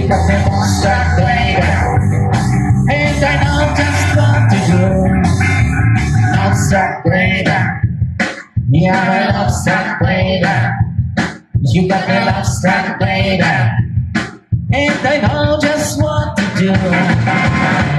You got me monster, baby. And I know just what to do. Monster, baby. Yeah, I'm monster, baby. You got me monster, baby. And I know just what to do.